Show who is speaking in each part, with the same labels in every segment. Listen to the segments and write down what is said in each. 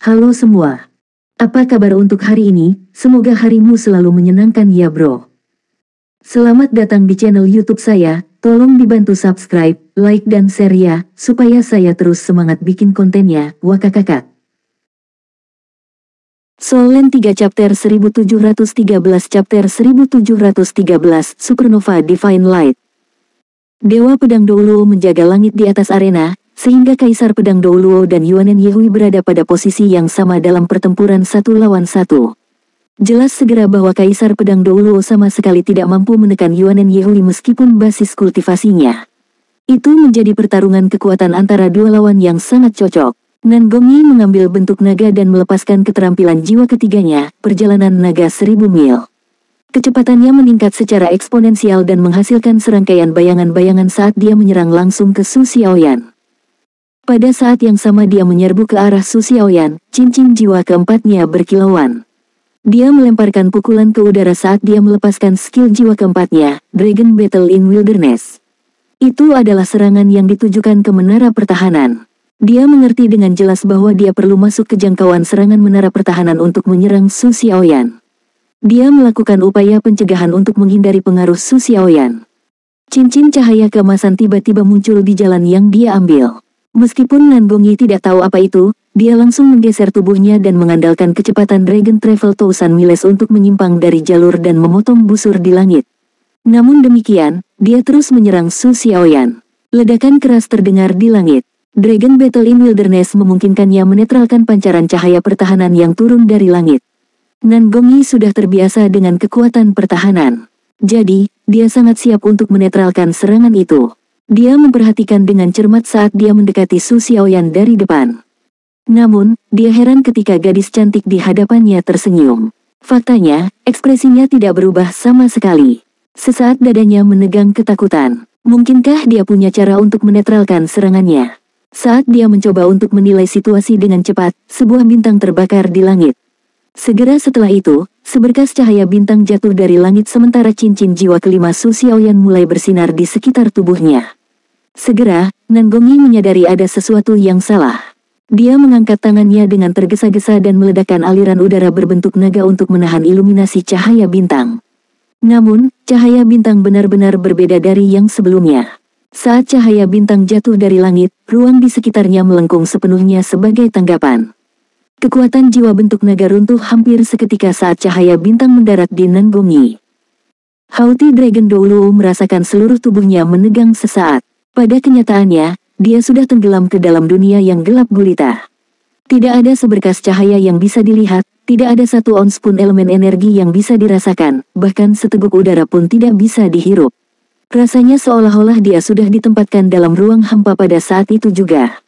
Speaker 1: Halo semua. Apa kabar untuk hari ini? Semoga harimu selalu menyenangkan ya bro. Selamat datang di channel YouTube saya. Tolong dibantu subscribe, like dan share ya, supaya saya terus semangat bikin kontennya. Wakakakak. Solen 3 chapter 1713 chapter 1713 Supernova Divine Light. Dewa Pedang Douluo menjaga langit di atas arena, sehingga Kaisar Pedang Douluo dan Yuanen Yehui berada pada posisi yang sama dalam pertempuran 1 lawan 1. Jelas segera bahwa Kaisar Pedang Douluo sama sekali tidak mampu menekan Yuanen Yehui meskipun basis kultivasinya. Itu menjadi pertarungan kekuatan antara dua lawan yang sangat cocok. Nan Gongyi mengambil bentuk naga dan melepaskan keterampilan jiwa ketiganya, perjalanan naga 1000 mil. Kecepatannya meningkat secara eksponensial dan menghasilkan serangkaian bayangan-bayangan saat dia menyerang langsung ke Su Xiaoyan. Pada saat yang sama dia menyerbu ke arah Su Xiaoyan, cincin jiwa keempatnya berkilauan. Dia melemparkan pukulan ke udara saat dia melepaskan skill jiwa keempatnya, Dragon Battle in Wilderness. Itu adalah serangan yang ditujukan ke menara pertahanan. Dia mengerti dengan jelas bahwa dia perlu masuk ke jangkauan serangan menara pertahanan untuk menyerang Su Xiaoyan. Dia melakukan upaya pencegahan untuk menghindari pengaruh Su Xiaoyan. Cincin cahaya keemasan tiba-tiba muncul di jalan yang dia ambil. Meskipun Nan Gongyi tidak tahu apa itu, dia langsung menggeser tubuhnya dan mengandalkan kecepatan Dragon Travel Thousand Miles untuk menyimpang dari jalur dan memotong busur di langit. Namun demikian, dia terus menyerang Su Xiaoyan. Ledakan keras terdengar di langit. Dragon Battle in Wilderness memungkinkannya menetralkan pancaran cahaya pertahanan yang turun dari langit. Nan Gongyi sudah terbiasa dengan kekuatan pertahanan. Jadi, dia sangat siap untuk menetralkan serangan itu. Dia memperhatikan dengan cermat saat dia mendekati Su Xiaoyan dari depan. Namun, dia heran ketika gadis cantik di hadapannya tersenyum. Faktanya, ekspresinya tidak berubah sama sekali. Sesaat dadanya menegang ketakutan. Mungkinkah dia punya cara untuk menetralkan serangannya? Saat dia mencoba untuk menilai situasi dengan cepat, sebuah bintang terbakar di langit. Segera setelah itu, seberkas cahaya bintang jatuh dari langit sementara cincin jiwa kelima Su Xiaoyan mulai bersinar di sekitar tubuhnya. Segera, Nan Gongyi menyadari ada sesuatu yang salah. Dia mengangkat tangannya dengan tergesa-gesa dan meledakkan aliran udara berbentuk naga untuk menahan iluminasi cahaya bintang. Namun, cahaya bintang benar-benar berbeda dari yang sebelumnya. Saat cahaya bintang jatuh dari langit, ruang di sekitarnya melengkung sepenuhnya sebagai tanggapan. Kekuatan jiwa bentuk naga runtuh hampir seketika saat cahaya bintang mendarat di Nan Gongyi. Haughty Dragon Douluo merasakan seluruh tubuhnya menegang sesaat. Pada kenyataannya, dia sudah tenggelam ke dalam dunia yang gelap gulita. Tidak ada seberkas cahaya yang bisa dilihat, tidak ada satu ons pun elemen energi yang bisa dirasakan, bahkan seteguk udara pun tidak bisa dihirup. Rasanya seolah-olah dia sudah ditempatkan dalam ruang hampa pada saat itu juga.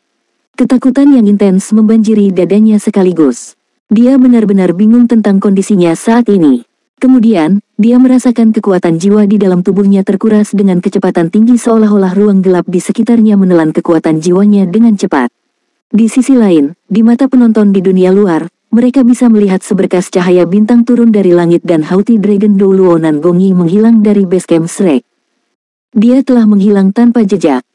Speaker 1: Ketakutan yang intens membanjiri dadanya sekaligus. Dia benar-benar bingung tentang kondisinya saat ini. Kemudian, dia merasakan kekuatan jiwa di dalam tubuhnya terkuras dengan kecepatan tinggi seolah-olah ruang gelap di sekitarnya menelan kekuatan jiwanya dengan cepat. Di sisi lain, di mata penonton di dunia luar, mereka bisa melihat seberkas cahaya bintang turun dari langit dan Haughty Dragon Douluo Nan Gongyi menghilang dari basecamp Shrek. Dia telah menghilang tanpa jejak.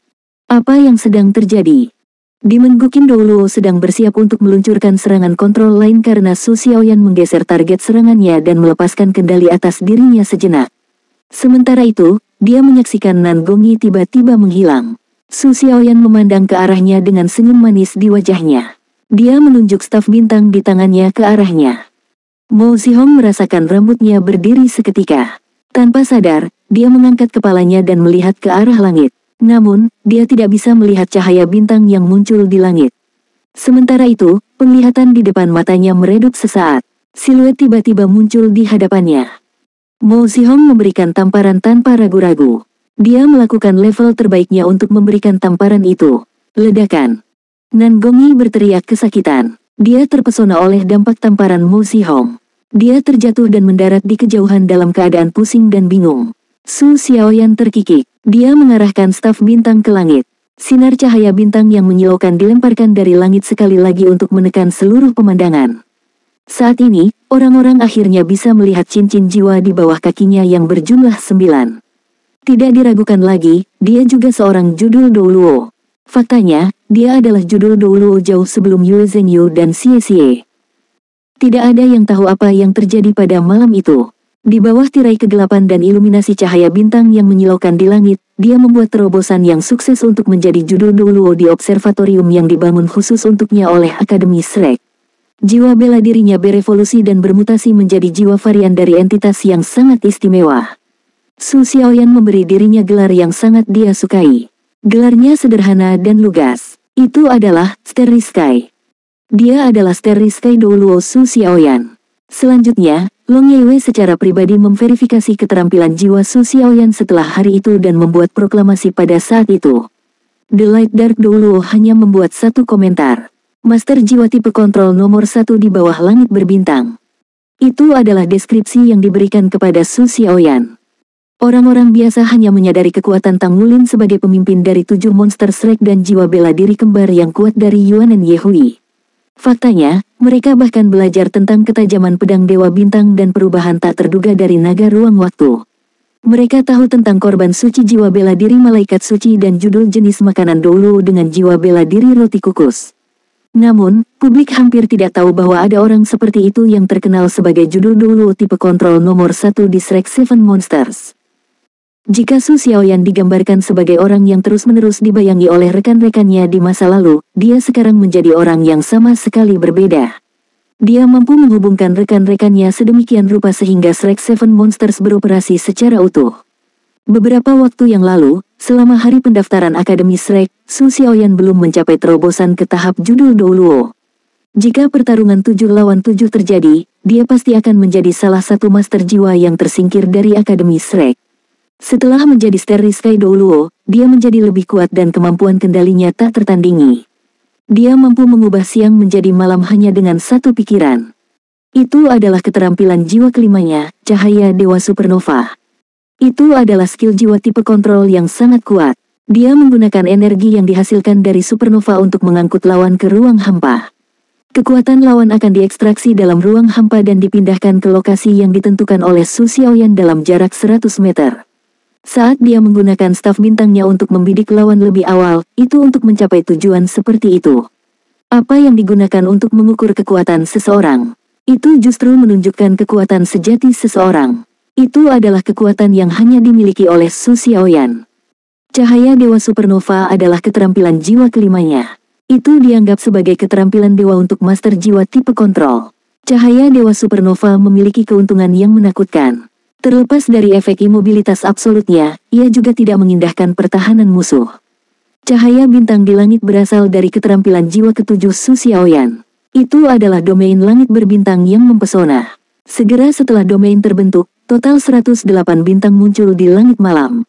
Speaker 1: Apa yang sedang terjadi? Demon Guqin Douluo sedang bersiap untuk meluncurkan serangan kontrol lain karena Su Xiaoyan menggeser target serangannya dan melepaskan kendali atas dirinya sejenak. Sementara itu, dia menyaksikan Nan Gongyi tiba-tiba menghilang. Su Xiaoyan memandang ke arahnya dengan senyum manis di wajahnya. Dia menunjuk staf bintang di tangannya ke arahnya. Mo Zihong merasakan rambutnya berdiri seketika. Tanpa sadar, dia mengangkat kepalanya dan melihat ke arah langit. Namun, dia tidak bisa melihat cahaya bintang yang muncul di langit. Sementara itu, penglihatan di depan matanya meredup sesaat. Siluet tiba-tiba muncul di hadapannya. Mo Zihong memberikan tamparan tanpa ragu-ragu. Dia melakukan level terbaiknya untuk memberikan tamparan itu. Ledakan. Nan Gongyi berteriak kesakitan. Dia terpesona oleh dampak tamparan Mo Zihong. Dia terjatuh dan mendarat di kejauhan dalam keadaan pusing dan bingung. Su Xiaoyan terkikik. Dia mengarahkan staf bintang ke langit. Sinar cahaya bintang yang menyilaukan dilemparkan dari langit sekali lagi untuk menekan seluruh pemandangan. Saat ini, orang-orang akhirnya bisa melihat cincin jiwa di bawah kakinya yang berjumlah 9. Tidak diragukan lagi, dia juga seorang judul Douluo. Faktanya, dia adalah judul Douluo jauh sebelum Yue Zhengyu dan Xie Xie. Tidak ada yang tahu apa yang terjadi pada malam itu. Di bawah tirai kegelapan dan iluminasi cahaya bintang yang menyilaukan di langit, dia membuat terobosan yang sukses untuk menjadi judul Douluo di observatorium yang dibangun khusus untuknya oleh Akademi Shrek. Jiwa bela dirinya berevolusi dan bermutasi menjadi jiwa varian dari entitas yang sangat istimewa. Su Xiaoyan memberi dirinya gelar yang sangat dia sukai. Gelarnya sederhana dan lugas. Itu adalah Starry Sky. Dia adalah Starry Sky Douluo Su Xiaoyan. Selanjutnya, Long Yewei secara pribadi memverifikasi keterampilan jiwa Su Xiaoyan setelah hari itu dan membuat proklamasi pada saat itu. The Light Dark Douluo hanya membuat satu komentar. Master jiwa tipe kontrol nomor 1 di bawah langit berbintang. Itu adalah deskripsi yang diberikan kepada Su Xiaoyan. Orang-orang biasa hanya menyadari kekuatan Tang Wulin sebagai pemimpin dari 7 monster Shrek dan jiwa bela diri kembar yang kuat dari Yuanen Yehui. Faktanya, mereka bahkan belajar tentang ketajaman pedang Dewa Bintang dan perubahan tak terduga dari naga ruang waktu. Mereka tahu tentang korban suci jiwa bela diri malaikat suci dan judul jenis makanan Douluo dengan jiwa bela diri roti kukus. Namun, publik hampir tidak tahu bahwa ada orang seperti itu yang terkenal sebagai judul Douluo tipe kontrol nomor 1 di Shrek 7 Monsters. Jika Su Xiaoyan digambarkan sebagai orang yang terus-menerus dibayangi oleh rekan-rekannya di masa lalu, dia sekarang menjadi orang yang sama sekali berbeda. Dia mampu menghubungkan rekan-rekannya sedemikian rupa sehingga Shrek 7 Monsters beroperasi secara utuh. Beberapa waktu yang lalu, selama hari pendaftaran Akademi Shrek, Su Xiaoyan belum mencapai terobosan ke tahap judul Douluo. Jika pertarungan 7 lawan 7 terjadi, dia pasti akan menjadi salah satu master jiwa yang tersingkir dari Akademi Shrek. Setelah menjadi Starry Sky Douluo, dia menjadi lebih kuat dan kemampuan kendalinya tak tertandingi. Dia mampu mengubah siang menjadi malam hanya dengan satu pikiran. Itu adalah keterampilan jiwa kelimanya, cahaya Dewa Supernova. Itu adalah skill jiwa tipe kontrol yang sangat kuat. Dia menggunakan energi yang dihasilkan dari supernova untuk mengangkut lawan ke ruang hampa. Kekuatan lawan akan diekstraksi dalam ruang hampa dan dipindahkan ke lokasi yang ditentukan oleh Su Xiaoyan dalam jarak 100 meter. Saat dia menggunakan staf bintangnya untuk membidik lawan lebih awal, itu untuk mencapai tujuan seperti itu. Apa yang digunakan untuk mengukur kekuatan seseorang? Itu justru menunjukkan kekuatan sejati seseorang. Itu adalah kekuatan yang hanya dimiliki oleh Su Xiaoyan. Cahaya Dewa Supernova adalah keterampilan jiwa kelimanya. Itu dianggap sebagai keterampilan dewa untuk master jiwa tipe kontrol. Cahaya Dewa Supernova memiliki keuntungan yang menakutkan. Terlepas dari efek imobilitas absolutnya, ia juga tidak mengindahkan pertahanan musuh. Cahaya bintang di langit berasal dari keterampilan jiwa ketujuh Su Xiaoyan. Itu adalah domain langit berbintang yang mempesona. Segera setelah domain terbentuk, total 108 bintang muncul di langit malam.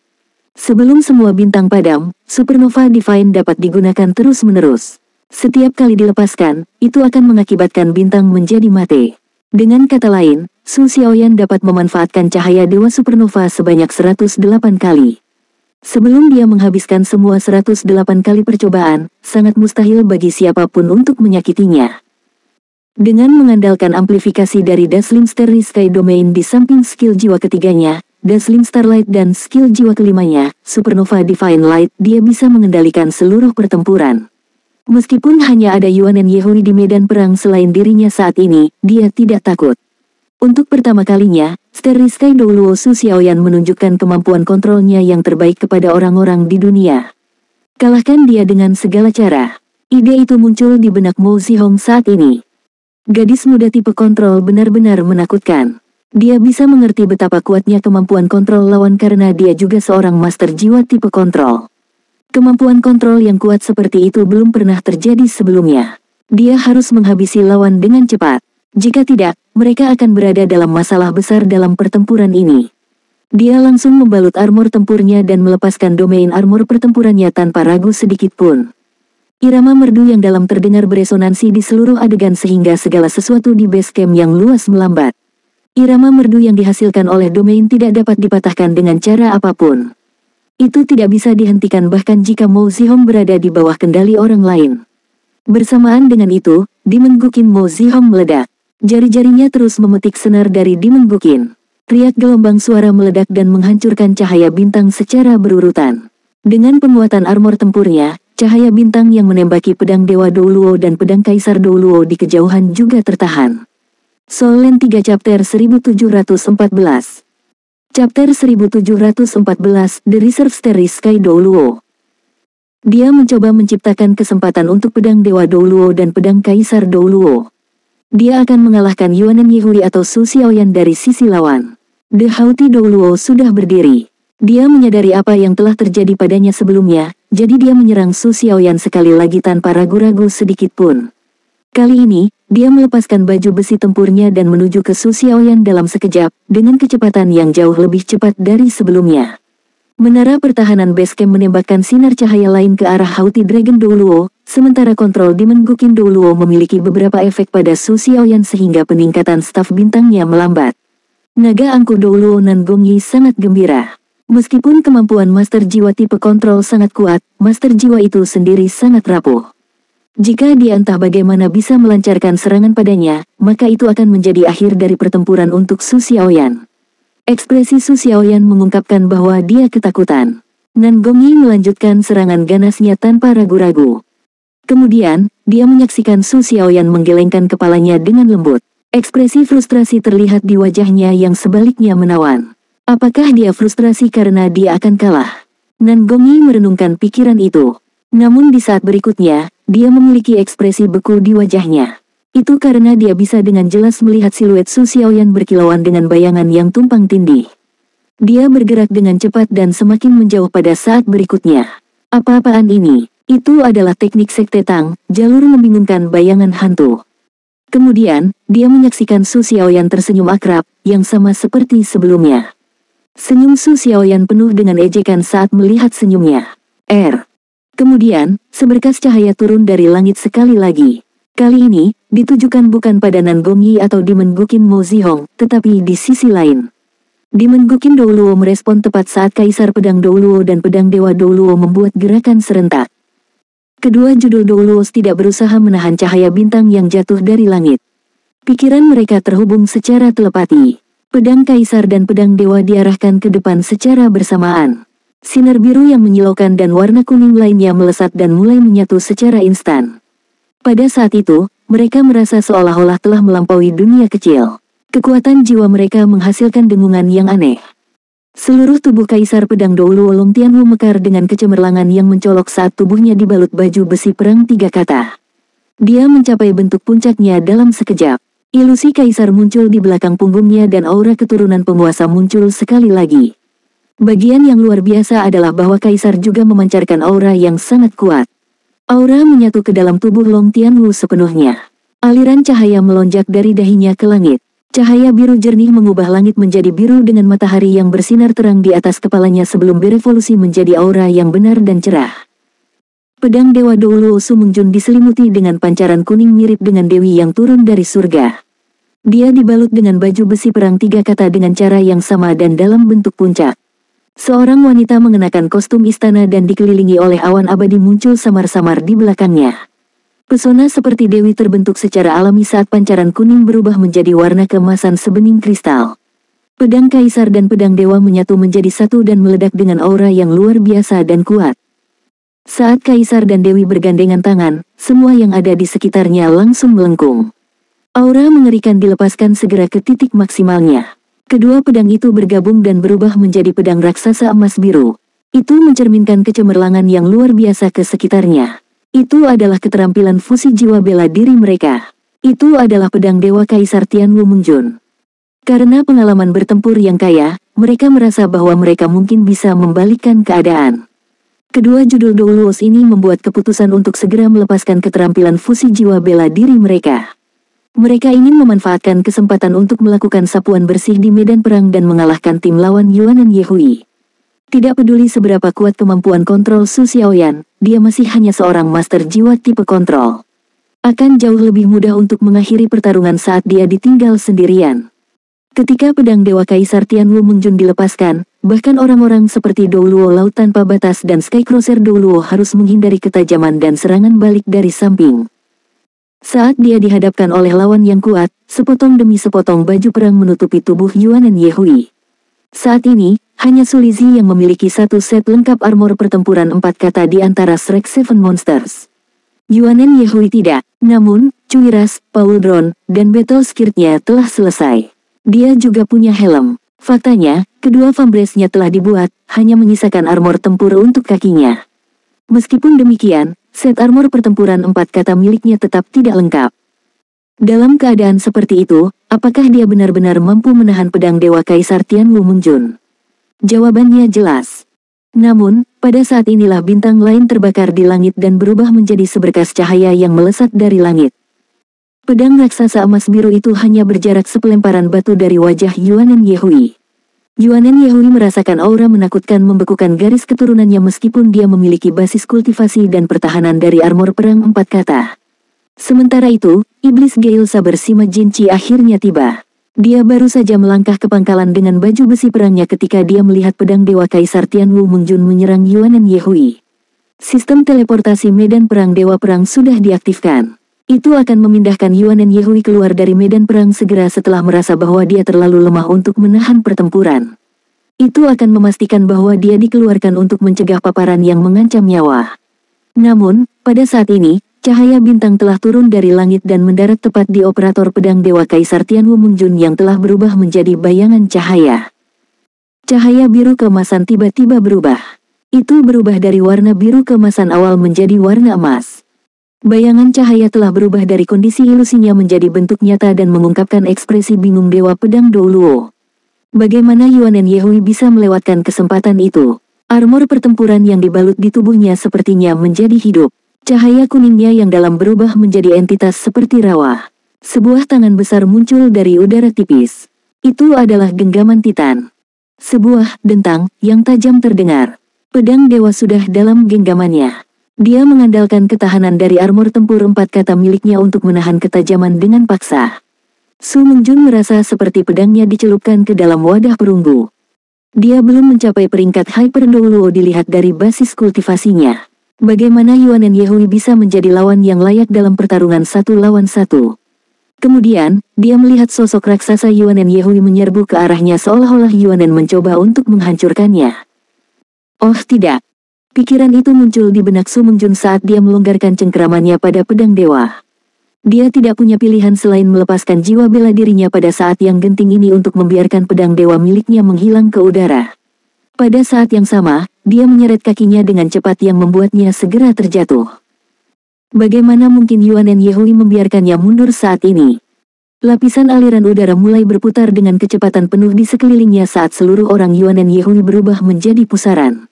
Speaker 1: Sebelum semua bintang padam, Supernova Divine dapat digunakan terus-menerus. Setiap kali dilepaskan, itu akan mengakibatkan bintang menjadi mati. Dengan kata lain, Su Xiaoyan dapat memanfaatkan cahaya Dewa Supernova sebanyak 108 kali. Sebelum dia menghabiskan semua 108 kali percobaan, sangat mustahil bagi siapapun untuk menyakitinya. Dengan mengandalkan amplifikasi dari Dazzling Starry Sky Domain di samping skill jiwa ketiganya, Dazzling Starlight dan skill jiwa kelimanya, Supernova Divine Light, dia bisa mengendalikan seluruh pertempuran. Meskipun hanya ada Yuanen Yehui di medan perang selain dirinya saat ini, dia tidak takut. Untuk pertama kalinya, Starry Sky Douluo Su Xiaoyan menunjukkan kemampuan kontrolnya yang terbaik kepada orang-orang di dunia. Kalahkan dia dengan segala cara. Ide itu muncul di benak Mo Zihong saat ini. Gadis muda tipe kontrol benar-benar menakutkan. Dia bisa mengerti betapa kuatnya kemampuan kontrol lawan karena dia juga seorang master jiwa tipe kontrol. Kemampuan kontrol yang kuat seperti itu belum pernah terjadi sebelumnya. Dia harus menghabisi lawan dengan cepat. Jika tidak, mereka akan berada dalam masalah besar dalam pertempuran ini. Dia langsung membalut armor tempurnya dan melepaskan domain armor pertempurannya tanpa ragu sedikit pun. Irama merdu yang dalam terdengar beresonansi di seluruh adegan sehingga segala sesuatu di base camp yang luas melambat. Irama merdu yang dihasilkan oleh domain tidak dapat dipatahkan dengan cara apapun. Itu tidak bisa dihentikan bahkan jika Mo Zihong berada di bawah kendali orang lain. Bersamaan dengan itu, Demon Guqin Mo Zihong meledak. Jari-jarinya terus memetik senar dari Demon Guqin. Riak gelombang suara meledak dan menghancurkan cahaya bintang secara berurutan. Dengan penguatan armor tempurnya, Cahaya bintang yang menembaki pedang Dewa Douluo dan pedang Kaisar Douluo di kejauhan juga tertahan. Soul Land 3 Chapter 1714. Chapter 1714 The Reserve Starry Sky Douluo. Dia mencoba menciptakan kesempatan untuk pedang Dewa Douluo dan pedang Kaisar Douluo. Dia akan mengalahkan Yuanen Yehui atau Su Xiaoyan dari sisi lawan. The Haughty Douluo sudah berdiri. Dia menyadari apa yang telah terjadi padanya sebelumnya, jadi dia menyerang Su Xiaoyan sekali lagi tanpa ragu-ragu sedikit pun. Kali ini, dia melepaskan baju besi tempurnya dan menuju ke Su Xiaoyan dalam sekejap, dengan kecepatan yang jauh lebih cepat dari sebelumnya. Menara pertahanan basecamp menembakkan sinar cahaya lain ke arah Haughty Dragon Douluo, sementara kontrol Demon Guqin Douluo memiliki beberapa efek pada Su Xiaoyan sehingga peningkatan staf bintangnya melambat. Naga angkuh Douluo Nan Gongyi sangat gembira. Meskipun kemampuan Master Jiwa tipe kontrol sangat kuat, Master Jiwa itu sendiri sangat rapuh. Jika dia entah bagaimana bisa melancarkan serangan padanya, maka itu akan menjadi akhir dari pertempuran untuk Su Xiaoyan. Ekspresi Su Xiaoyan mengungkapkan bahwa dia ketakutan. Nan Gongyi melanjutkan serangan ganasnya tanpa ragu-ragu. Kemudian, dia menyaksikan Su Xiaoyan menggelengkan kepalanya dengan lembut. Ekspresi frustrasi terlihat di wajahnya yang sebaliknya menawan. Apakah dia frustrasi karena dia akan kalah? Nan Gongyi merenungkan pikiran itu. Namun di saat berikutnya, dia memiliki ekspresi beku di wajahnya. Itu karena dia bisa dengan jelas melihat siluet Su Xiaoyan berkilauan dengan bayangan yang tumpang tindih. Dia bergerak dengan cepat dan semakin menjauh pada saat berikutnya. Apa-apaan ini? Itu adalah teknik Sekte Tang, jalur membingungkan bayangan hantu. Kemudian, dia menyaksikan Su Xiaoyan tersenyum akrab, yang sama seperti sebelumnya. Senyum Su Xiaoyan penuh dengan ejekan saat melihat senyumnya. Kemudian, seberkas cahaya turun dari langit sekali lagi. Kali ini, ditujukan bukan pada Nan Gongyi atau Demon Guqin Mo Zihong, tetapi di sisi lain. Demon Guqin Douluo merespon tepat saat Kaisar Pedang Douluo dan Pedang Dewa Douluo membuat gerakan serentak. Kedua judul Douluo tidak berusaha menahan cahaya bintang yang jatuh dari langit. Pikiran mereka terhubung secara telepati. Pedang Kaisar dan Pedang Dewa diarahkan ke depan secara bersamaan. Sinar biru yang menyilaukan dan warna kuning lainnya melesat dan mulai menyatu secara instan. Pada saat itu, mereka merasa seolah-olah telah melampaui dunia kecil. Kekuatan jiwa mereka menghasilkan dengungan yang aneh. Seluruh tubuh Kaisar Pedang Douluo Long Tianwu mekar dengan kecemerlangan yang mencolok saat tubuhnya dibalut baju besi perang 3 kata. Dia mencapai bentuk puncaknya dalam sekejap. Ilusi Kaisar muncul di belakang punggungnya dan aura keturunan penguasa muncul sekali lagi. Bagian yang luar biasa adalah bahwa Kaisar juga memancarkan aura yang sangat kuat. Aura menyatu ke dalam tubuh Long Tianwu sepenuhnya. Aliran cahaya melonjak dari dahinya ke langit. Cahaya biru jernih mengubah langit menjadi biru dengan matahari yang bersinar terang di atas kepalanya sebelum berevolusi menjadi aura yang benar dan cerah. Pedang Dewa Douluo Su Mengjun diselimuti dengan pancaran kuning mirip dengan dewi yang turun dari surga. Dia dibalut dengan baju besi perang 3 kata dengan cara yang sama dan dalam bentuk puncak. Seorang wanita mengenakan kostum istana dan dikelilingi oleh awan abadi muncul samar-samar di belakangnya. Pesona seperti dewi terbentuk secara alami saat pancaran kuning berubah menjadi warna keemasan sebening kristal. Pedang Kaisar dan Pedang Dewa menyatu menjadi satu dan meledak dengan aura yang luar biasa dan kuat. Saat Kaisar dan Dewi bergandengan tangan, semua yang ada di sekitarnya langsung melengkung. Aura mengerikan dilepaskan segera ke titik maksimalnya. Kedua pedang itu bergabung dan berubah menjadi pedang raksasa emas biru. Itu mencerminkan kecemerlangan yang luar biasa ke sekitarnya. Itu adalah keterampilan fusi jiwa bela diri mereka. Itu adalah pedang Dewa Kaisar Tianwu Mengjun. Karena pengalaman bertempur yang kaya, mereka merasa bahwa mereka mungkin bisa membalikkan keadaan. Kedua judul Douluos ini membuat keputusan untuk segera melepaskan keterampilan fusi jiwa bela diri mereka. Mereka ingin memanfaatkan kesempatan untuk melakukan sapuan bersih di medan perang dan mengalahkan tim lawan Yuanen Yehui. Tidak peduli seberapa kuat kemampuan kontrol Su Xiaoyan, dia masih hanya seorang master jiwa tipe kontrol. Akan jauh lebih mudah untuk mengakhiri pertarungan saat dia ditinggal sendirian. Ketika pedang Dewa Kaisar Tianwu Mengjun dilepaskan, bahkan orang-orang seperti Douluo Laut Tanpa Batas dan Skycrosser Douluo harus menghindari ketajaman dan serangan balik dari samping. Saat dia dihadapkan oleh lawan yang kuat, sepotong demi sepotong baju perang menutupi tubuh Yuanen Yehui. Saat ini, Hanya Sulizi yang memiliki satu set lengkap armor pertempuran 4 kata di antara Shrek Seven Monsters. Yuanen Yehui tidak, namun, Cuiras, Pauldron, dan Battle Skirt-nya telah selesai. Dia juga punya helm. Faktanya, kedua Vambrace-nya telah dibuat, hanya menyisakan armor tempur untuk kakinya. Meskipun demikian, set armor pertempuran 4 kata miliknya tetap tidak lengkap. Dalam keadaan seperti itu, apakah dia benar-benar mampu menahan pedang Dewa Kaisar Tianwu Mungjun? Jawabannya jelas. Namun, pada saat inilah bintang lain terbakar di langit dan berubah menjadi seberkas cahaya yang melesat dari langit. Pedang raksasa emas biru itu hanya berjarak sepelemparan batu dari wajah Yuanen Yehui. Yuanen Yehui merasakan aura menakutkan membekukan garis keturunannya meskipun dia memiliki basis kultivasi dan pertahanan dari armor perang 4 kata. Sementara itu, Iblis Gale Saber Sima Jinchi akhirnya tiba. Dia baru saja melangkah ke pangkalan dengan baju besi perangnya ketika dia melihat pedang Dewa Kaisar Tianwu Mungjun menyerang Yuanen Yehui. Sistem teleportasi medan perang Dewa Perang sudah diaktifkan. Itu akan memindahkan Yuanen Yehui keluar dari medan perang segera setelah merasa bahwa dia terlalu lemah untuk menahan pertempuran. Itu akan memastikan bahwa dia dikeluarkan untuk mencegah paparan yang mengancam nyawa. Namun, pada saat ini, cahaya bintang telah turun dari langit dan mendarat tepat di operator pedang Dewa Kaisar Tianwu Mungjun yang telah berubah menjadi bayangan cahaya. Cahaya biru keemasan tiba-tiba berubah. Itu berubah dari warna biru keemasan awal menjadi warna emas. Bayangan cahaya telah berubah dari kondisi ilusinya menjadi bentuk nyata dan mengungkapkan ekspresi bingung Dewa Pedang Douluo. Bagaimana Yuanen Yehui bisa melewatkan kesempatan itu? Armor pertempuran yang dibalut di tubuhnya sepertinya menjadi hidup. Cahaya kuningnya yang dalam berubah menjadi entitas seperti rawa. Sebuah tangan besar muncul dari udara tipis. Itu adalah genggaman Titan. Sebuah dentang yang tajam terdengar. Pedang dewa sudah dalam genggamannya. Dia mengandalkan ketahanan dari armor tempur 4 kata miliknya untuk menahan ketajaman dengan paksa. Su Mungjun merasa seperti pedangnya dicelupkan ke dalam wadah perunggu. Dia belum mencapai peringkat Hyper Douluo dilihat dari basis kultivasinya. Bagaimana Yuanen Yehui bisa menjadi lawan yang layak dalam pertarungan 1 lawan 1? Kemudian, dia melihat sosok raksasa Yuanen Yehui menyerbu ke arahnya seolah-olah Yuanen mencoba untuk menghancurkannya. Oh tidak. Pikiran itu muncul di benak Su Mungjun saat dia melonggarkan cengkeramannya pada pedang dewa. Dia tidak punya pilihan selain melepaskan jiwa bela dirinya pada saat yang genting ini untuk membiarkan pedang dewa miliknya menghilang ke udara. Pada saat yang sama, dia menyeret kakinya dengan cepat yang membuatnya segera terjatuh. Bagaimana mungkin Yuanen Yehui membiarkannya mundur saat ini? Lapisan aliran udara mulai berputar dengan kecepatan penuh di sekelilingnya saat seluruh orang Yuanen Yehui berubah menjadi pusaran.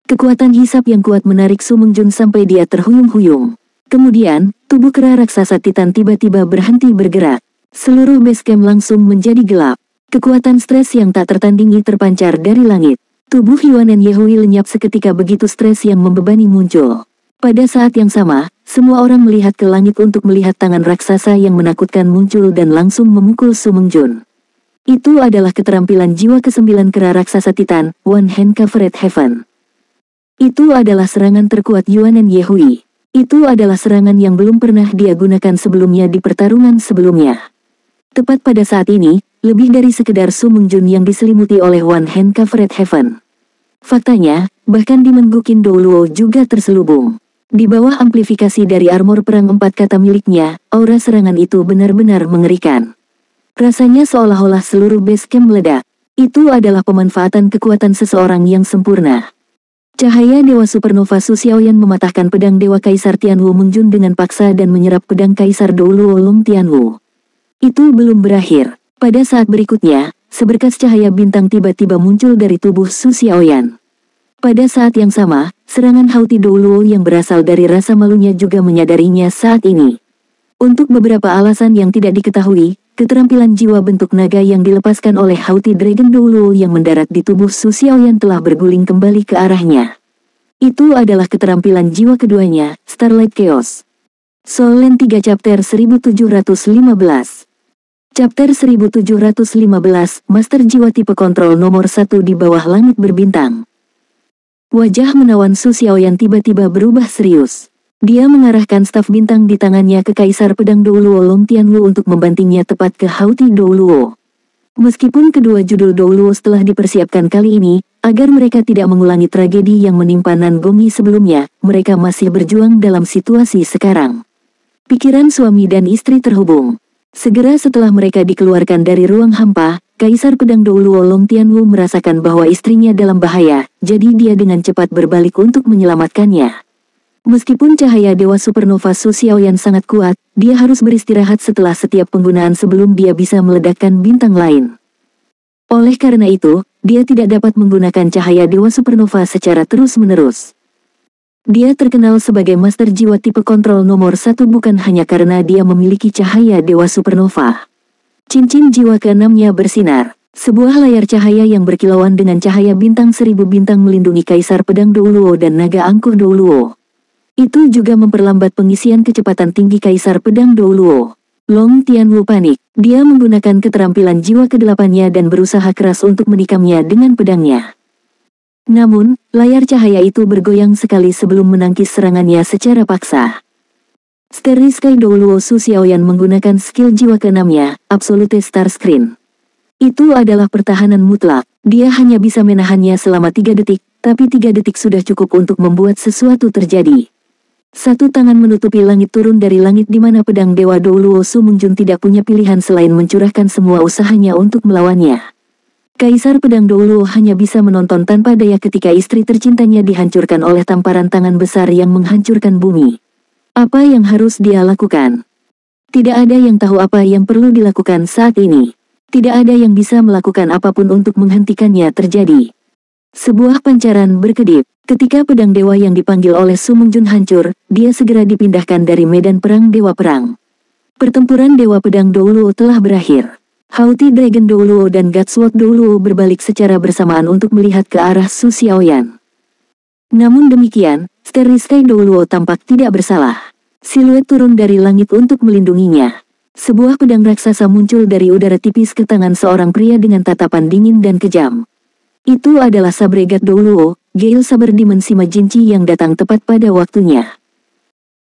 Speaker 1: Kekuatan hisap yang kuat menarik Su Mungjun sampai dia terhuyung-huyung. Kemudian, tubuh kera raksasa Titan tiba-tiba berhenti bergerak. Seluruh base camp langsung menjadi gelap. Kekuatan stres yang tak tertandingi terpancar dari langit. Tubuh Yuanen Yehui lenyap seketika begitu stres yang membebani muncul. Pada saat yang sama, semua orang melihat ke langit untuk melihat tangan raksasa yang menakutkan muncul dan langsung memukul Su Mungjun. Itu adalah keterampilan jiwa ke-9 kera raksasa Titan, One Hand Covered Heaven. Itu adalah serangan terkuat Yuanen Yehui. Itu adalah serangan yang belum pernah dia gunakan sebelumnya di pertarungan sebelumnya. Tepat pada saat ini, lebih dari sekedar Su Mungjun yang diselimuti oleh One Hand Covered Heaven. Faktanya, bahkan Demon Gukin Douluo juga terselubung. Di bawah amplifikasi dari armor perang 4 kata miliknya, aura serangan itu benar-benar mengerikan. Rasanya seolah-olah seluruh base camp meledak. Itu adalah pemanfaatan kekuatan seseorang yang sempurna. Cahaya Dewa Supernova Su Xiaoyan mematahkan pedang Dewa Kaisar Tianwu Mungjun dengan paksa dan menyerap pedang Kaisar Douluo Long Tianwu. Itu belum berakhir. Pada saat berikutnya, seberkas cahaya bintang tiba-tiba muncul dari tubuh Su Xiaoyan. Pada saat yang sama, serangan hauti Douluo yang berasal dari rasa malunya juga menyadarinya saat ini. Untuk beberapa alasan yang tidak diketahui, keterampilan jiwa bentuk naga yang dilepaskan oleh hauti Dragon Douluo yang mendarat di tubuh Su Xiaoyan telah berguling kembali ke arahnya. Itu adalah keterampilan jiwa keduanya, Starlight Chaos. Soul Land 3 Chapter 1715. Chapter 1715, Master Jiwa Tipe Kontrol nomor 1 di bawah langit berbintang. Wajah menawan Su Xiaoyan tiba-tiba berubah serius. Dia mengarahkan staf bintang di tangannya ke Kaisar Pedang Douluo Long Tianwu untuk membantingnya tepat ke hauti Douluo. Meskipun kedua judul Douluo telah dipersiapkan kali ini, agar mereka tidak mengulangi tragedi yang menimpa Nan Gongyi sebelumnya, mereka masih berjuang dalam situasi sekarang. Pikiran suami dan istri terhubung. Segera setelah mereka dikeluarkan dari ruang hampa, Kaisar Pedang Douluo Long Tianwu merasakan bahwa istrinya dalam bahaya, jadi dia dengan cepat berbalik untuk menyelamatkannya. Meskipun cahaya Dewa Supernova Su Xiaoyan sangat kuat, dia harus beristirahat setelah setiap penggunaan sebelum dia bisa meledakkan bintang lain. Oleh karena itu, dia tidak dapat menggunakan cahaya Dewa Supernova secara terus-menerus. Dia terkenal sebagai Master Jiwa tipe kontrol nomor 1 bukan hanya karena dia memiliki cahaya Dewa Supernova. Cincin jiwa ke-6-nya bersinar. Sebuah layar cahaya yang berkilauan dengan cahaya bintang 1000 bintang melindungi Kaisar Pedang Douluo dan Naga Angkuh Douluo. Itu juga memperlambat pengisian kecepatan tinggi Kaisar Pedang Douluo. Long Tianwu panik. Dia menggunakan keterampilan jiwa ke-8-nya dan berusaha keras untuk menikamnya dengan pedangnya. Namun, layar cahaya itu bergoyang sekali sebelum menangkis serangannya secara paksa. Starry Sky Douluo Su Xiaoyan menggunakan skill jiwa ke-6-nya, Absolute Star Screen. Itu adalah pertahanan mutlak. Dia hanya bisa menahannya selama 3 detik, tapi 3 detik sudah cukup untuk membuat sesuatu terjadi. Satu tangan menutupi langit turun dari langit di mana pedang Dewa Douluo Su Mungjun tidak punya pilihan selain mencurahkan semua usahanya untuk melawannya. Kaisar Pedang Douluo hanya bisa menonton tanpa daya ketika istri tercintanya dihancurkan oleh tamparan tangan besar yang menghancurkan bumi. Apa yang harus dia lakukan? Tidak ada yang tahu apa yang perlu dilakukan saat ini. Tidak ada yang bisa melakukan apapun untuk menghentikannya terjadi. Sebuah pancaran berkedip. Ketika pedang dewa yang dipanggil oleh Su Mungjun hancur, dia segera dipindahkan dari medan perang Dewa Perang. Pertempuran Dewa Pedang Douluo telah berakhir. Haughty Dragon Douluo dan Godsword Douluo berbalik secara bersamaan untuk melihat ke arah Su Xiaoyan. Namun demikian, Starry Sky Douluo tampak tidak bersalah. Siluet turun dari langit untuk melindunginya. Sebuah pedang raksasa muncul dari udara tipis ke tangan seorang pria dengan tatapan dingin dan kejam. Itu adalah Sabregat Douluo, Gale Saber Dimensi Majinci yang datang tepat pada waktunya.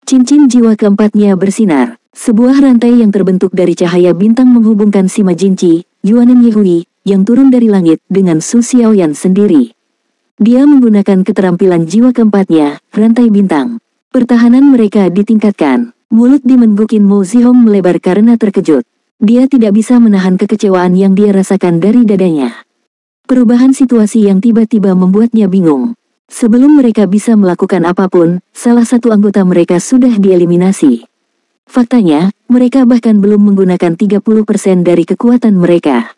Speaker 1: Cincin jiwa keempatnya bersinar. Sebuah rantai yang terbentuk dari cahaya bintang menghubungkan si Majinci, Yuanen Yehui, yang turun dari langit dengan Su Xiaoyan sendiri. Dia menggunakan keterampilan jiwa keempatnya, rantai bintang. Pertahanan mereka ditingkatkan. Mulut Demon Gukin Mo Zihong melebar karena terkejut. Dia tidak bisa menahan kekecewaan yang dia rasakan dari dadanya. Perubahan situasi yang tiba-tiba membuatnya bingung. Sebelum mereka bisa melakukan apapun, salah satu anggota mereka sudah dieliminasi. Faktanya, mereka bahkan belum menggunakan 30% dari kekuatan mereka.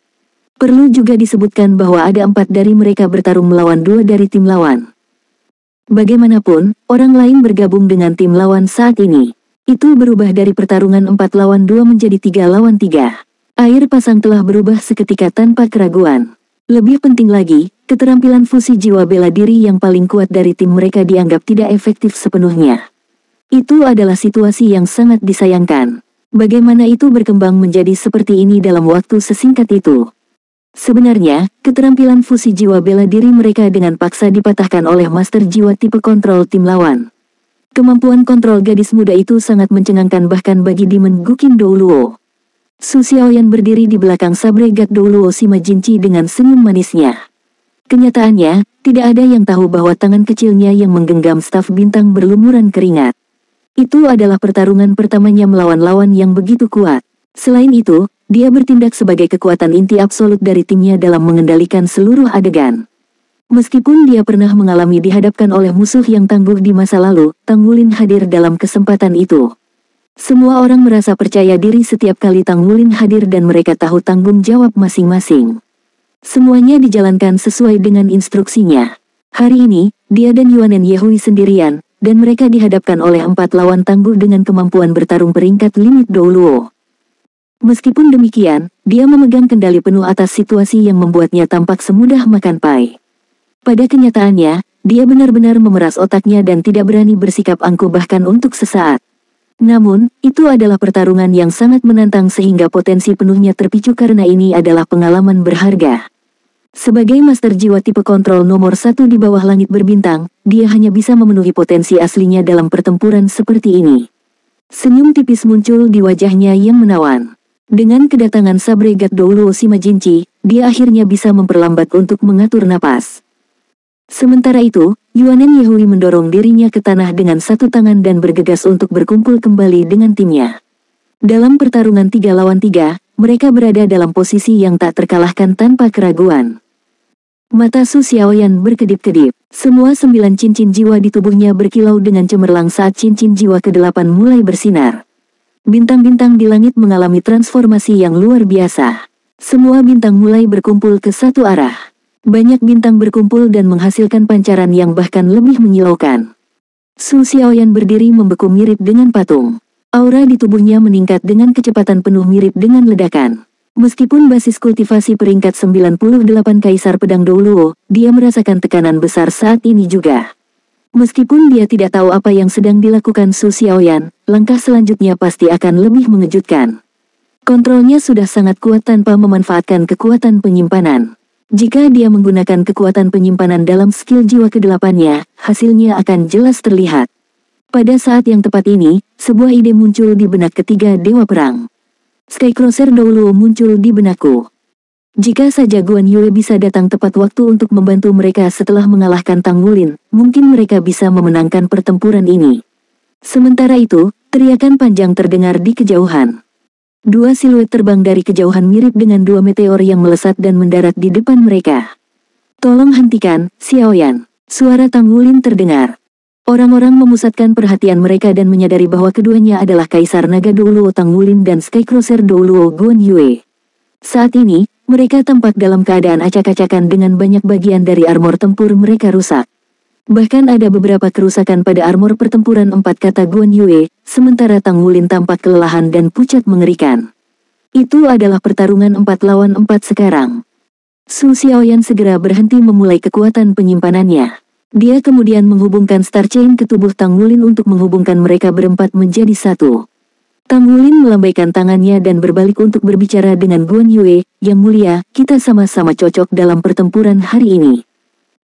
Speaker 1: Perlu juga disebutkan bahwa ada 4 dari mereka bertarung melawan 2 dari tim lawan. Bagaimanapun, orang lain bergabung dengan tim lawan saat ini. Itu berubah dari pertarungan 4 lawan 2 menjadi 3 lawan 3. Air pasang telah berubah seketika tanpa keraguan. Lebih penting lagi, keterampilan fusi jiwa bela diri yang paling kuat dari tim mereka dianggap tidak efektif sepenuhnya. Itu adalah situasi yang sangat disayangkan. Bagaimana itu berkembang menjadi seperti ini dalam waktu sesingkat itu? Sebenarnya, keterampilan fusi jiwa bela diri mereka dengan paksa dipatahkan oleh Master Jiwa tipe kontrol tim lawan. Kemampuan kontrol gadis muda itu sangat mencengangkan bahkan bagi Demon Gukin Douluo. Su Xiaoyan berdiri di belakang Sabregat Douluo si Majinci dengan senyum manisnya. Kenyataannya, tidak ada yang tahu bahwa tangan kecilnya yang menggenggam staf bintang berlumuran keringat. Itu adalah pertarungan pertamanya melawan lawan yang begitu kuat. Selain itu, dia bertindak sebagai kekuatan inti absolut dari timnya dalam mengendalikan seluruh adegan. Meskipun dia pernah mengalami dihadapkan oleh musuh yang tangguh di masa lalu, Tang Wulin hadir dalam kesempatan itu. Semua orang merasa percaya diri setiap kali Tang Wulin hadir dan mereka tahu tanggung jawab masing-masing. Semuanya dijalankan sesuai dengan instruksinya. Hari ini, dia dan Yuanen Yehui sendirian, dan mereka dihadapkan oleh 4 lawan tangguh dengan kemampuan bertarung peringkat limit Douluo. Meskipun demikian, dia memegang kendali penuh atas situasi yang membuatnya tampak semudah makan pai. Pada kenyataannya, dia benar-benar memeras otaknya dan tidak berani bersikap angkuh bahkan untuk sesaat. Namun, itu adalah pertarungan yang sangat menantang sehingga potensi penuhnya terpicu karena ini adalah pengalaman berharga. Sebagai Master Jiwa tipe kontrol nomor 1 di bawah langit berbintang, dia hanya bisa memenuhi potensi aslinya dalam pertempuran seperti ini. Senyum tipis muncul di wajahnya yang menawan. Dengan kedatangan Sabre God Douluo Shimajinchi, dia akhirnya bisa memperlambat untuk mengatur napas. Sementara itu, Yuanen Yehui mendorong dirinya ke tanah dengan satu tangan dan bergegas untuk berkumpul kembali dengan timnya. Dalam pertarungan 3 lawan 3, mereka berada dalam posisi yang tak terkalahkan tanpa keraguan. Mata Su Xiaoyan berkedip-kedip. Semua 9 cincin jiwa di tubuhnya berkilau dengan cemerlang saat cincin jiwa ke-8 mulai bersinar. Bintang-bintang di langit mengalami transformasi yang luar biasa. Semua bintang mulai berkumpul ke satu arah. Banyak bintang berkumpul dan menghasilkan pancaran yang bahkan lebih menyilaukan. Su Xiaoyan berdiri membeku mirip dengan patung. Aura di tubuhnya meningkat dengan kecepatan penuh mirip dengan ledakan. Meskipun basis kultivasi peringkat 98 Kaisar Pedang Douluo, dia merasakan tekanan besar saat ini juga. Meskipun dia tidak tahu apa yang sedang dilakukan Su Xiaoyan, langkah selanjutnya pasti akan lebih mengejutkan. Kontrolnya sudah sangat kuat tanpa memanfaatkan kekuatan penyimpanan. Jika dia menggunakan kekuatan penyimpanan dalam skill jiwa ke-8-nya, hasilnya akan jelas terlihat. Pada saat yang tepat ini, sebuah ide muncul di benak ketiga Dewa Perang. Skycrosser Douluo muncul di benakku. Jika saja Guan Yue bisa datang tepat waktu untuk membantu mereka setelah mengalahkan Tang Wulin, mungkin mereka bisa memenangkan pertempuran ini. Sementara itu, teriakan panjang terdengar di kejauhan. Dua siluet terbang dari kejauhan mirip dengan dua meteor yang melesat dan mendarat di depan mereka. "Tolong hentikan, Xiaoyan!" Suara Tang Wulin terdengar. Orang-orang memusatkan perhatian mereka dan menyadari bahwa keduanya adalah Kaisar Naga Douluo Tang Wulin dan Skycrosser Douluo Guan Yue. Saat ini, mereka tampak dalam keadaan acak-acakan dengan banyak bagian dari armor tempur mereka rusak. Bahkan ada beberapa kerusakan pada armor pertempuran 4 kata Guan Yue, sementara Tang Wulin tampak kelelahan dan pucat mengerikan. Itu adalah pertarungan 4 lawan 4 sekarang. Su Xiaoyan segera berhenti memulai kekuatan penyimpanannya. Dia kemudian menghubungkan Star Chain ke tubuh Tang Wulin untuk menghubungkan mereka berempat menjadi satu. Tang Wulin melambaikan tangannya dan berbalik untuk berbicara dengan Guan Yue, "Yang mulia, kita sama-sama cocok dalam pertempuran hari ini.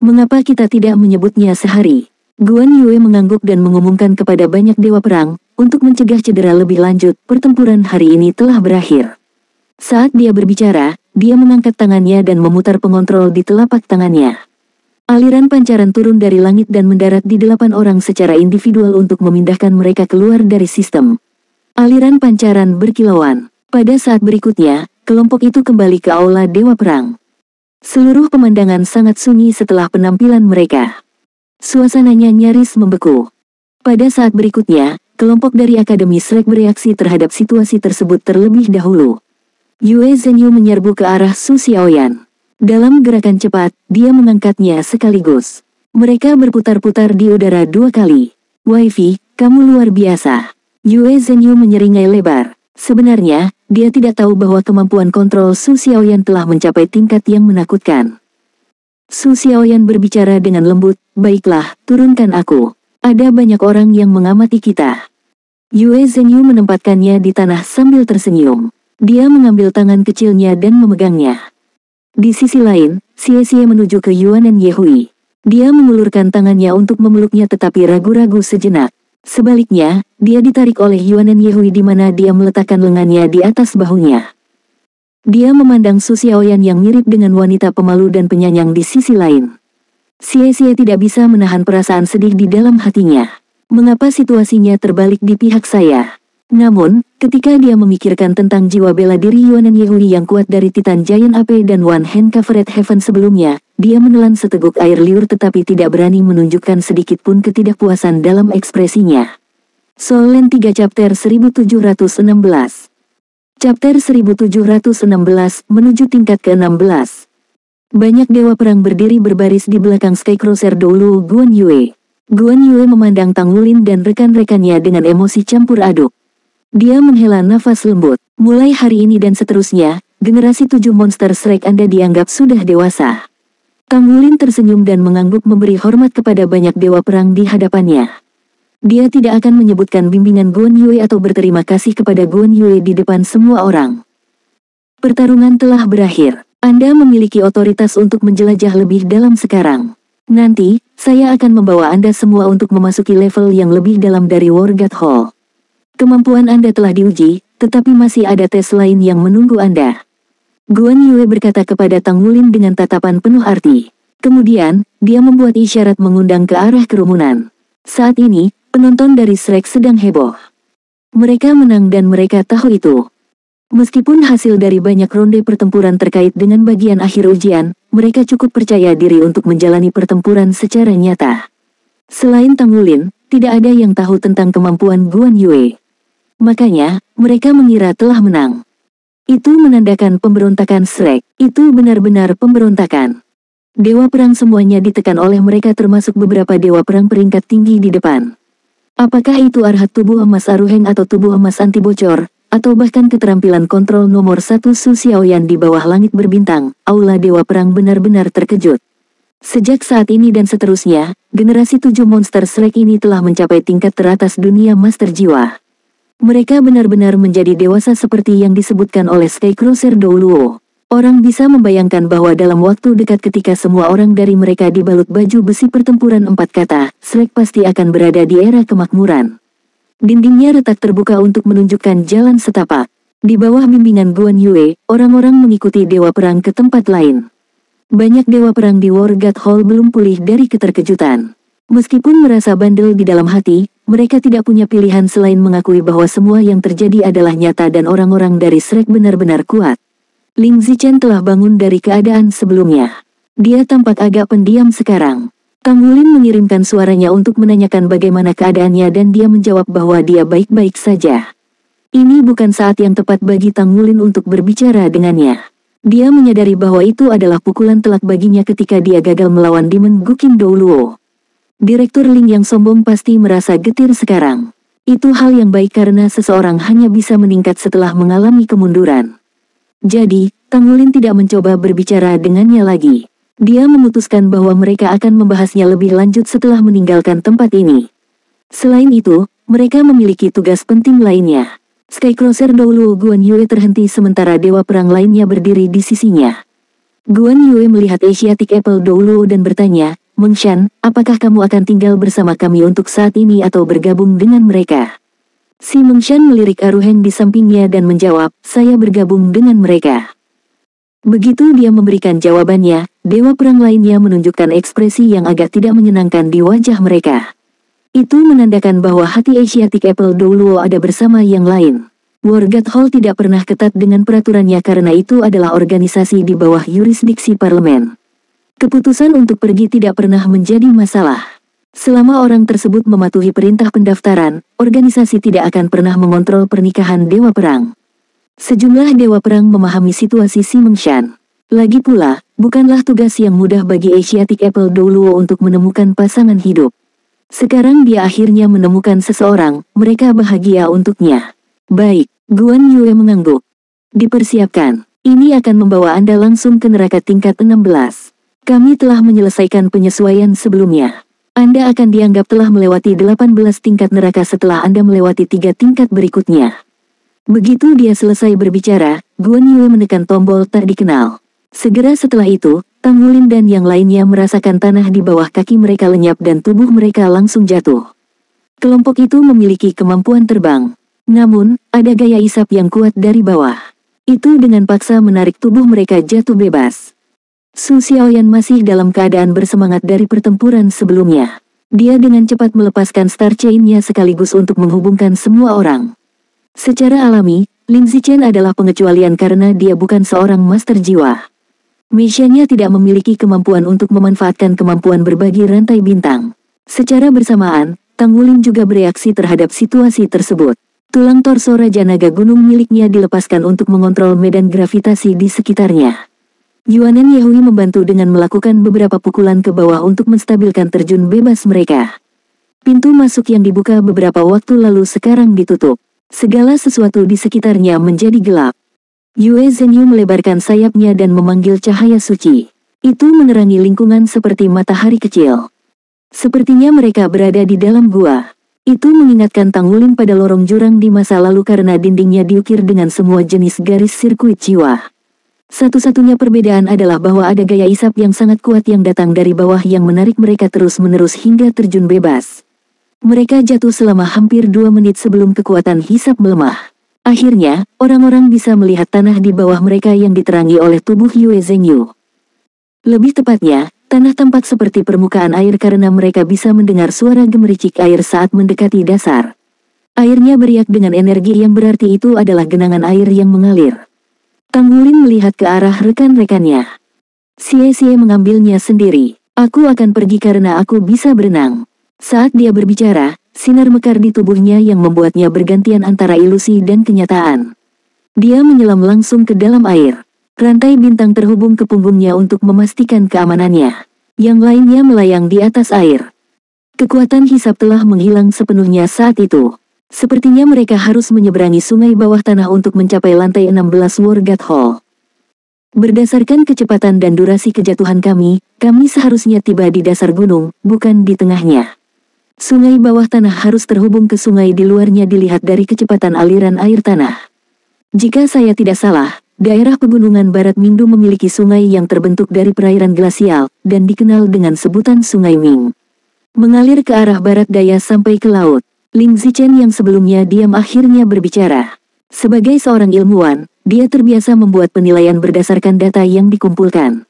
Speaker 1: Mengapa kita tidak menyebutnya sehari?" Guan Yue mengangguk dan mengumumkan kepada banyak dewa perang, untuk mencegah cedera lebih lanjut, pertempuran hari ini telah berakhir. Saat dia berbicara, dia mengangkat tangannya dan memutar pengontrol di telapak tangannya. Aliran pancaran turun dari langit dan mendarat di 8 orang secara individual untuk memindahkan mereka keluar dari sistem. Aliran pancaran berkilauan. Pada saat berikutnya, kelompok itu kembali ke aula Dewa Perang. Seluruh pemandangan sangat sunyi setelah penampilan mereka. Suasananya nyaris membeku. Pada saat berikutnya, kelompok dari Akademi Shrek bereaksi terhadap situasi tersebut terlebih dahulu. Yue Zhenyu menyerbu ke arah Su Xiaoyan. Dalam gerakan cepat, dia mengangkatnya sekaligus. Mereka berputar-putar di udara 2 kali. "Waifi, kamu luar biasa." Yue Zhenyu menyeringai lebar. Sebenarnya, dia tidak tahu bahwa kemampuan kontrol Su Xiaoyan telah mencapai tingkat yang menakutkan. Su Xiaoyan berbicara dengan lembut, "Baiklah, turunkan aku. Ada banyak orang yang mengamati kita." Yue Zhenyu menempatkannya di tanah sambil tersenyum. Dia mengambil tangan kecilnya dan memegangnya. Di sisi lain, Xie menuju ke Yuanen Yehui. Dia mengulurkan tangannya untuk memeluknya tetapi ragu-ragu sejenak. Sebaliknya, dia ditarik oleh Yuanen Yehui di mana dia meletakkan lengannya di atas bahunya. Dia memandang Su Xiaoyan yang mirip dengan wanita pemalu dan penyayang di sisi lain. Xie tidak bisa menahan perasaan sedih di dalam hatinya. Mengapa situasinya terbalik di pihak saya? Namun, ketika dia memikirkan tentang jiwa bela diri Yuanen Yehui yang kuat dari Titan Giant AP dan One Hand Covered Heaven sebelumnya, dia menelan seteguk air liur tetapi tidak berani menunjukkan sedikit pun ketidakpuasan dalam ekspresinya. Soul Land 3 Chapter 1716. Chapter 1716 menuju tingkat ke-16. Banyak dewa perang berdiri berbaris di belakang Skycrosser Douluo Guan Yue. Guan Yue memandang Tang Wulin dan rekan-rekannya dengan emosi campur aduk. Dia menghela nafas lembut. Mulai hari ini dan seterusnya, generasi 7 monster Shrek Anda dianggap sudah dewasa. Tang Wulin tersenyum dan mengangguk memberi hormat kepada banyak dewa perang di hadapannya. Dia tidak akan menyebutkan bimbingan Guan Yue atau berterima kasih kepada Guan Yue di depan semua orang. Pertarungan telah berakhir. Anda memiliki otoritas untuk menjelajah lebih dalam sekarang. Nanti, saya akan membawa Anda semua untuk memasuki level yang lebih dalam dari War God Hall. Kemampuan Anda telah diuji, tetapi masih ada tes lain yang menunggu Anda. Guan Yue berkata kepada Tang Wulin dengan tatapan penuh arti. Kemudian, dia membuat isyarat mengundang ke arah kerumunan. Saat ini, penonton dari Shrek sedang heboh. Mereka menang dan mereka tahu itu. Meskipun hasil dari banyak ronde pertempuran terkait dengan bagian akhir ujian, mereka cukup percaya diri untuk menjalani pertempuran secara nyata. Selain Tang Wulin, tidak ada yang tahu tentang kemampuan Guan Yue. Makanya, mereka mengira telah menang. Itu menandakan pemberontakan Shrek. Itu benar-benar pemberontakan. Dewa perang semuanya ditekan oleh mereka termasuk beberapa dewa perang peringkat tinggi di depan. Apakah itu arhat tubuh emas Aruheng atau tubuh emas anti bocor, atau bahkan keterampilan kontrol nomor 1 Su Xiaoyan di bawah langit berbintang, aula dewa perang benar-benar terkejut. Sejak saat ini dan seterusnya, generasi 7 monster Shrek ini telah mencapai tingkat teratas dunia master jiwa. Mereka benar-benar menjadi dewasa seperti yang disebutkan oleh Skycrossers dahulu. Orang bisa membayangkan bahwa dalam waktu dekat ketika semua orang dari mereka dibalut baju besi pertempuran 4 kata, Shrek pasti akan berada di era kemakmuran. Dindingnya retak terbuka untuk menunjukkan jalan setapak. Di bawah bimbingan Guan Yue, orang-orang mengikuti dewa perang ke tempat lain. Banyak dewa perang di War God Hall belum pulih dari keterkejutan. Meskipun merasa bandel di dalam hati, mereka tidak punya pilihan selain mengakui bahwa semua yang terjadi adalah nyata dan orang-orang dari Shrek benar-benar kuat. Ling Zichen telah bangun dari keadaan sebelumnya. Dia tampak agak pendiam sekarang. Tang Wulin mengirimkan suaranya untuk menanyakan bagaimana keadaannya dan dia menjawab bahwa dia baik-baik saja. Ini bukan saat yang tepat bagi Tang Wulin untuk berbicara dengannya. Dia menyadari bahwa itu adalah pukulan telak baginya ketika dia gagal melawan Demon Guqin Douluo. Direktur Ling yang sombong pasti merasa getir sekarang. Itu hal yang baik karena seseorang hanya bisa meningkat setelah mengalami kemunduran. Jadi, Tang Wulin tidak mencoba berbicara dengannya lagi. Dia memutuskan bahwa mereka akan membahasnya lebih lanjut setelah meninggalkan tempat ini. Selain itu, mereka memiliki tugas penting lainnya. Skycrossers dahulu Guan Yue terhenti sementara dewa perang lainnya berdiri di sisinya. Guan Yue melihat Asiatic Apple dahulu dan bertanya, Mengshan, apakah kamu akan tinggal bersama kami untuk saat ini atau bergabung dengan mereka? Si Mengshan melirik Aruheng di sampingnya dan menjawab, saya bergabung dengan mereka. Begitu dia memberikan jawabannya, dewa perang lainnya menunjukkan ekspresi yang agak tidak menyenangkan di wajah mereka. Itu menandakan bahwa hati Asiatic Apple dahulu ada bersama yang lain. War God Hall tidak pernah ketat dengan peraturannya karena itu adalah organisasi di bawah yurisdiksi parlemen. Keputusan untuk pergi tidak pernah menjadi masalah. Selama orang tersebut mematuhi perintah pendaftaran, organisasi tidak akan pernah mengontrol pernikahan dewa perang. Sejumlah dewa perang memahami situasi si Mengshan. Lagi pula, bukanlah tugas yang mudah bagi Asiatic Apple dahulu untuk menemukan pasangan hidup. Sekarang dia akhirnya menemukan seseorang, mereka bahagia untuknya. Baik, Guan Yue mengangguk. Dipersiapkan, ini akan membawa Anda langsung ke neraka tingkat 16. Kami telah menyelesaikan penyesuaian sebelumnya. Anda akan dianggap telah melewati 18 tingkat neraka setelah Anda melewati 3 tingkat berikutnya. Begitu dia selesai berbicara, Guan Yue menekan tombol tak dikenal. Segera setelah itu, Tang Wulin dan yang lainnya merasakan tanah di bawah kaki mereka lenyap dan tubuh mereka langsung jatuh. Kelompok itu memiliki kemampuan terbang. Namun, ada gaya isap yang kuat dari bawah. Itu dengan paksa menarik tubuh mereka jatuh bebas. Su Xiaoyan masih dalam keadaan bersemangat dari pertempuran sebelumnya. Dia dengan cepat melepaskan star chain-nya sekaligus untuk menghubungkan semua orang. Secara alami, Ling Zichen adalah pengecualian karena dia bukan seorang master jiwa. Meisha-nya tidak memiliki kemampuan untuk memanfaatkan kemampuan berbagi rantai bintang. Secara bersamaan, Tang Wulin juga bereaksi terhadap situasi tersebut. Tulang torso Raja Naga Gunung miliknya dilepaskan untuk mengontrol medan gravitasi di sekitarnya. Yuanen Yehui membantu dengan melakukan beberapa pukulan ke bawah untuk menstabilkan terjun bebas mereka. Pintu masuk yang dibuka beberapa waktu lalu sekarang ditutup. Segala sesuatu di sekitarnya menjadi gelap. Yue Zhenyu melebarkan sayapnya dan memanggil cahaya suci. Itu menerangi lingkungan seperti matahari kecil. Sepertinya mereka berada di dalam gua. Itu mengingatkan Tang Wulin pada lorong jurang di masa lalu karena dindingnya diukir dengan semua jenis garis sirkuit jiwa. Satu-satunya perbedaan adalah bahwa ada gaya isap yang sangat kuat yang datang dari bawah yang menarik mereka terus-menerus hingga terjun bebas. Mereka jatuh selama hampir 2 menit sebelum kekuatan hisap melemah. Akhirnya, orang-orang bisa melihat tanah di bawah mereka yang diterangi oleh tubuh Yue Zhengyu. Lebih tepatnya, tanah tampak seperti permukaan air karena mereka bisa mendengar suara gemericik air saat mendekati dasar. Airnya beriak dengan energi yang berarti itu adalah genangan air yang mengalir. Tang Wulin melihat ke arah rekan-rekannya. Xie mengambilnya sendiri. Aku akan pergi karena aku bisa berenang. Saat dia berbicara, sinar mekar di tubuhnya yang membuatnya bergantian antara ilusi dan kenyataan. Dia menyelam langsung ke dalam air. Rantai bintang terhubung ke punggungnya untuk memastikan keamanannya. Yang lainnya melayang di atas air. Kekuatan hisab telah menghilang sepenuhnya saat itu. Sepertinya mereka harus menyeberangi sungai bawah tanah untuk mencapai lantai 16 Wargat Hall. Berdasarkan kecepatan dan durasi kejatuhan kami seharusnya tiba di dasar gunung, bukan di tengahnya. Sungai bawah tanah harus terhubung ke sungai di luarnya dilihat dari kecepatan aliran air tanah. Jika saya tidak salah, daerah pegunungan Barat Mingdu memiliki sungai yang terbentuk dari perairan glasial, dan dikenal dengan sebutan Sungai Ming. Mengalir ke arah barat daya sampai ke laut. Ling Zichen yang sebelumnya diam akhirnya berbicara. Sebagai seorang ilmuwan, dia terbiasa membuat penilaian berdasarkan data yang dikumpulkan.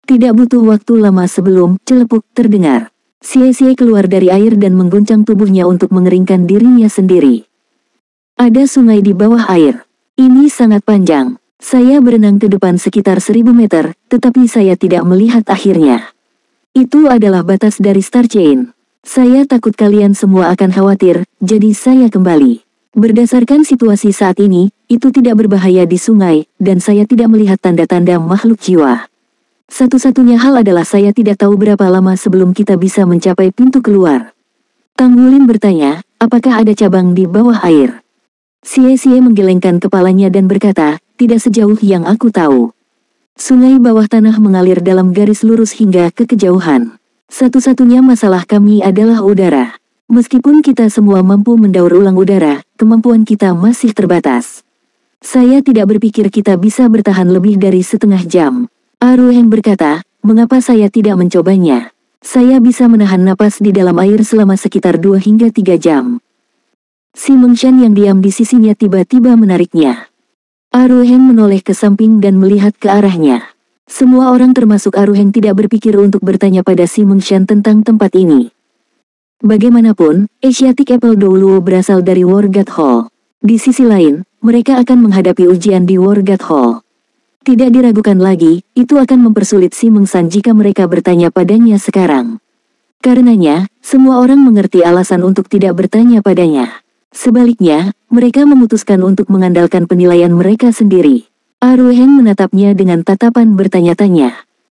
Speaker 1: Tidak butuh waktu lama sebelum celepuk terdengar. Xie keluar dari air dan mengguncang tubuhnya untuk mengeringkan dirinya sendiri. Ada sungai di bawah air. Ini sangat panjang. Saya berenang ke depan sekitar 1000 meter, tetapi saya tidak melihat akhirnya. Itu adalah batas dari Star Chain. Saya takut kalian semua akan khawatir, jadi saya kembali. Berdasarkan situasi saat ini, itu tidak berbahaya di sungai, dan saya tidak melihat tanda-tanda makhluk jiwa. Satu-satunya hal adalah saya tidak tahu berapa lama sebelum kita bisa mencapai pintu keluar. Tang Wulin bertanya, apakah ada cabang di bawah air? Xie menggelengkan kepalanya dan berkata, tidak sejauh yang aku tahu. Sungai bawah tanah mengalir dalam garis lurus hingga ke kejauhan. Satu-satunya masalah kami adalah udara. Meskipun kita semua mampu mendaur ulang udara, kemampuan kita masih terbatas. Saya tidak berpikir kita bisa bertahan lebih dari setengah jam. Aruheng berkata, mengapa saya tidak mencobanya? Saya bisa menahan napas di dalam air selama sekitar 2 hingga 3 jam. Si Mengshan yang diam di sisinya tiba-tiba menariknya. Aruheng menoleh ke samping dan melihat ke arahnya. Semua orang termasuk Aruheng tidak berpikir untuk bertanya pada si Mengshan tentang tempat ini. Bagaimanapun, Asiatic Apple Douluo berasal dari Wargat Hall. Di sisi lain, mereka akan menghadapi ujian di Wargat Hall. Tidak diragukan lagi, itu akan mempersulit si Mengshan jika mereka bertanya padanya sekarang. Karenanya, semua orang mengerti alasan untuk tidak bertanya padanya. Sebaliknya, mereka memutuskan untuk mengandalkan penilaian mereka sendiri. Aruheng menatapnya dengan tatapan bertanya-tanya.